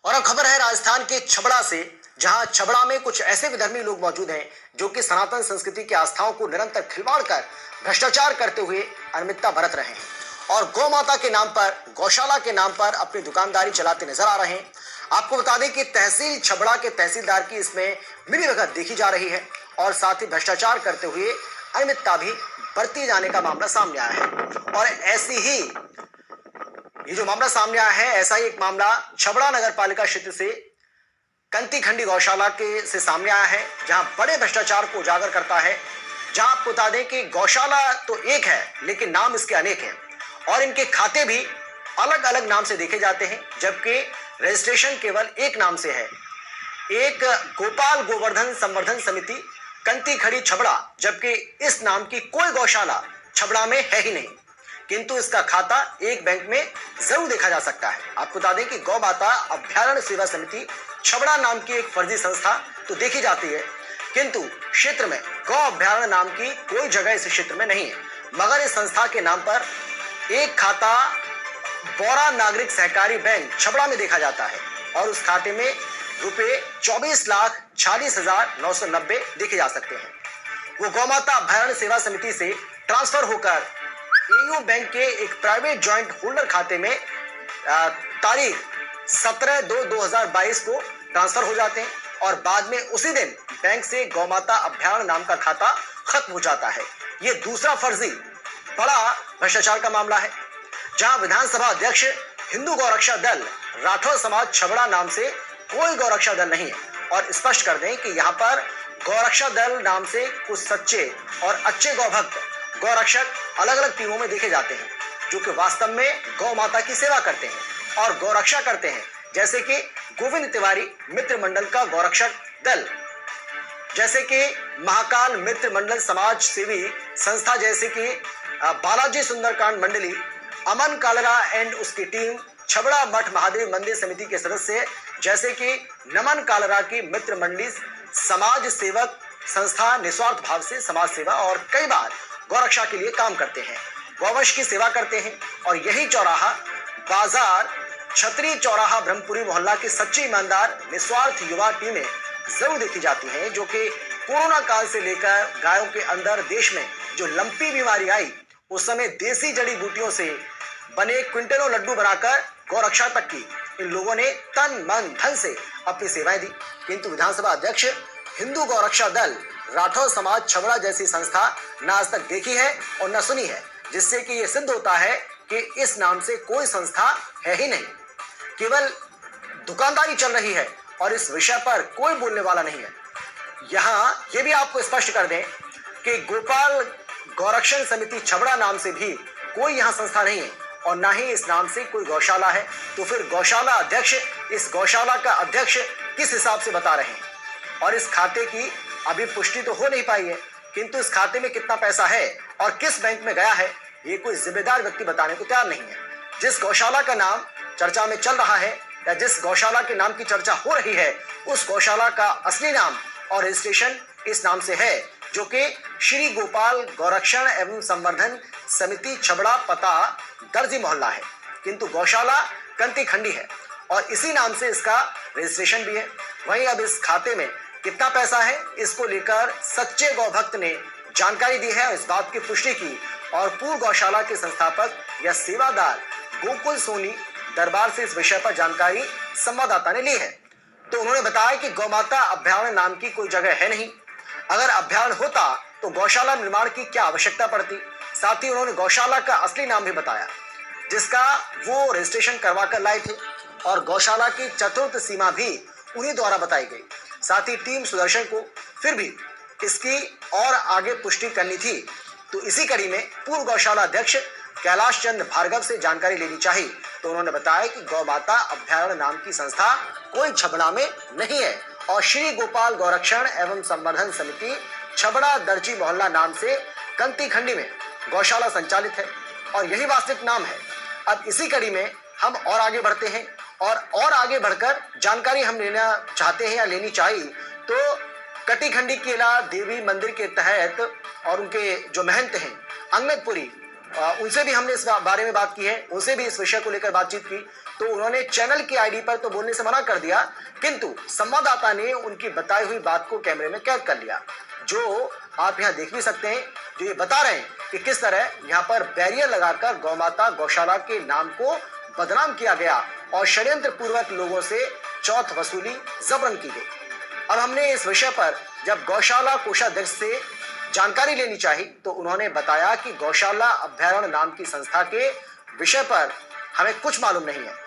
और अब खबर है राजस्थान के छबड़ा से, जहां छबड़ा में कुछ ऐसे विधर्मी लोग मौजूद हैं जो कि सनातन संस्कृति की आस्थाओं को निरंतर खिलवाड़ कर भ्रष्टाचार करते हुए अनियमितता बरत रहे हैं और गौ माता के नाम पर, गौशाला के नाम पर अपनी दुकानदारी चलाते नजर आ रहे हैं। आपको बता दें कि तहसील छबड़ा के तहसीलदार की इसमें मिलीभगत देखी जा रही है और साथ ही भ्रष्टाचार करते हुए अनियमितता भी बरती जाने का मामला सामने आया है। और ऐसी ही ये जो मामला सामने आया है, ऐसा ही एक मामला छबड़ा नगर पालिका क्षेत्र से कंती खंडी गौशाला के से सामने आया है, जहां बड़े भ्रष्टाचार को उजागर करता है। जहां आपको बता दें कि गौशाला तो एक है लेकिन नाम इसके अनेक हैं और इनके खाते भी अलग अलग नाम से देखे जाते हैं, जबकि रजिस्ट्रेशन केवल एक नाम से है, एक गोपाल गोवर्धन संवर्धन समिति कंती खड़ी छबड़ा, जबकि इस नाम की कोई गौशाला छबड़ा में है ही नहीं, किंतु इसका खाता एक बैंक में जरूर देखा जा सकता है। आपको बता दें कि गौ माता अभ्यारण्य सेवा समिति छबड़ा नाम की एक फर्जी संस्था तो देखी जाती है, किंतु क्षेत्र में गौ अभ्यारण्य नाम की कोई जगह इस क्षेत्र में नहीं है। मगर इस संस्था के नाम पर एक खाता बौरा नागरिक सहकारी बैंक छबड़ा में देखा जाता है और उस खाते में रुपए 24,46,990 देखे जा सकते हैं। वो गौ माता अभ्यारण्य सेवा समिति से ट्रांसफर होकर एयू बैंक के एक प्राइवेट जॉइंट होल्डर खाते में तारीख 17/2/2022 को ट्रांसफर हो जाते हैं और बाद में उसी दिन बैंक से गौ माता अभ्यारण्य नाम का खाता खत्म हो जाता है। ये दूसरा फर्जी बड़ा भ्रष्टाचार का मामला है, जहां विधानसभा अध्यक्ष हिंदू गौरक्षा दल राठौर समाज छबड़ा नाम से कोई गौरक्षा दल नहीं है और स्पष्ट कर दें कि यहाँ पर गौरक्षा दल नाम से कुछ सच्चे और अच्छे गौभक्त गौरक्षक अलग अलग टीमों में देखे जाते हैं, जो कि वास्तव में गौ माता की सेवा करते हैं और गौरक्षा करते हैं, जैसे कि गोविंद तिवारी मित्र मंडल का गौरक्षक दल, जैसे कि महाकाल मित्र मंडल समाज सेवी संस्था, जैसे कि बालाजी सुंदरकांड मंडली, अमन कालरा एंड उसकी टीम, छबड़ा मठ महादेव मंदिर समिति के सदस्य जैसे कि नमन कालरा की मित्र मंडली, समाज सेवक संस्था निस्वार्थ भाव से समाज सेवा और कई बार गौरक्षा के लिए काम करते हैं, गौवंश की सेवा करते हैं। और यही चौराहा बाजार छतरी चौराहा ब्रह्मपुरी मोहल्ला की सच्ची ईमानदार निस्वार्थ युवा टीमें जरूर देखी जाती हैं, जो कि कोरोना काल से लेकर गायों के अंदर देश में जो लंपी बीमारी आई, उस समय देसी जड़ी बूटियों से बने क्विंटलों लड्डू बनाकर गौरक्षा तक की इन लोगों ने तन मन धन से अपनी सेवाएं दी। किंतु विधानसभा अध्यक्ष हिंदू गौरक्षा दल राठौर समाज छबड़ा जैसी संस्था न आज तक देखी है और न सुनी है, जिससे कि ये सिद्ध होता है कि इस नाम से कोई संस्था है ही नहीं, केवल दुकानदारी चल रही है और इस विषय पर कोई बोलने वाला नहीं है। यहाँ ये भी आपको स्पष्ट कर दें कि गोपाल गौरक्षण समिति छबड़ा नाम से भी कोई यहाँ संस्था नहीं है और ना ही इस नाम से कोई गौशाला है। तो फिर गौशाला अध्यक्ष इस गौशाला का अध्यक्ष किस हिसाब से बता रहे हैं? और इस खाते की अभी पुष्टि तो हो नहीं पाई है, किंतु इस खाते में कितना पैसा है और किस बैंक में गया है, ये कोई जिम्मेदार व्यक्ति बताने को तैयार नहीं है। जिस गौशाला का नाम चर्चा में चल रहा है या जिस गौशाला के नाम की चर्चा हो रही है, उस गौशाला का असली नाम और रजिस्ट्रेशन इस नाम से है, जो कि श्री गोपाल गौरक्षण एवं संवर्धन समिति छबड़ा, पता दर्जी मोहल्ला है, किंतु गौशाला कंती खंडी है और इसी नाम से इसका रजिस्ट्रेशन भी है। वहीं अब इस खाते में कितना पैसा है, इसको लेकर सच्चे गौभक्त ने जानकारी दी है और इस बात की पुष्टि की और पूर्व गौशाला के संस्थापक या सेवादार गोकुल सोनी दरबार से इस विषय पर जानकारी संवाददाता ने ली है। तो उन्होंने बताया कि गौमाता अभ्यारण्य नाम की कोई जगह है नहीं, अगर अभ्यारण्य होता तो गौशाला निर्माण की क्या आवश्यकता पड़ती। साथ ही उन्होंने गौशाला का असली नाम भी बताया, जिसका वो रजिस्ट्रेशन करवा कर लाए थे और गौशाला की चतुर्थ सीमा भी उन्हीं द्वारा बताई गई। साथ ही टीम सुदर्शन को फिर भी इसकी और आगे पुष्टि करनी थी, तो इसी कड़ी में पूर्व गौशाला अध्यक्ष कैलाश चंद्र भार्गव से जानकारी लेनी चाहिए। तो उन्होंने बताया कि गौ माता अभ्यारण्य नाम की संस्था कोई छबड़ा में नहीं है और श्री गोपाल गौरक्षण एवं संवर्धन समिति छबड़ा दर्जी मोहल्ला नाम से कंती खंडी में गौशाला संचालित है और यही वास्तविक नाम है। अब इसी कड़ी में हम और आगे बढ़ते हैं और आगे बढ़कर जानकारी हम लेना चाहते हैं या लेनी चाहिए, तो कटीखंडी केला देवी मंदिर के तहत और उनके जो महंत हैं अंगदपुरी, उनसे भी हमने इस बारे में बात की है, उनसे भी इस विषय को लेकर बातचीत की। तो उन्होंने चैनल की आईडी पर तो बोलने से मना कर दिया, किंतु संवाददाता ने उनकी बताई हुई बात को कैमरे में कैद कर लिया, जो आप यहां देख भी सकते हैं, जो ये बता रहे हैं कि किस तरह यहां पर बैरियर लगाकर गौमाता गौशाला के नाम को बदनाम किया गया और षड्यंत्र पूर्वक लोगों से चौथ वसूली जबरन की गई। अब हमने इस विषय पर जब गौशाला कोषाध्यक्ष से जानकारी लेनी चाहिए तो उन्होंने बताया कि गौशाला अभ्यारण्य नाम की संस्था के विषय पर हमें कुछ मालूम नहीं है।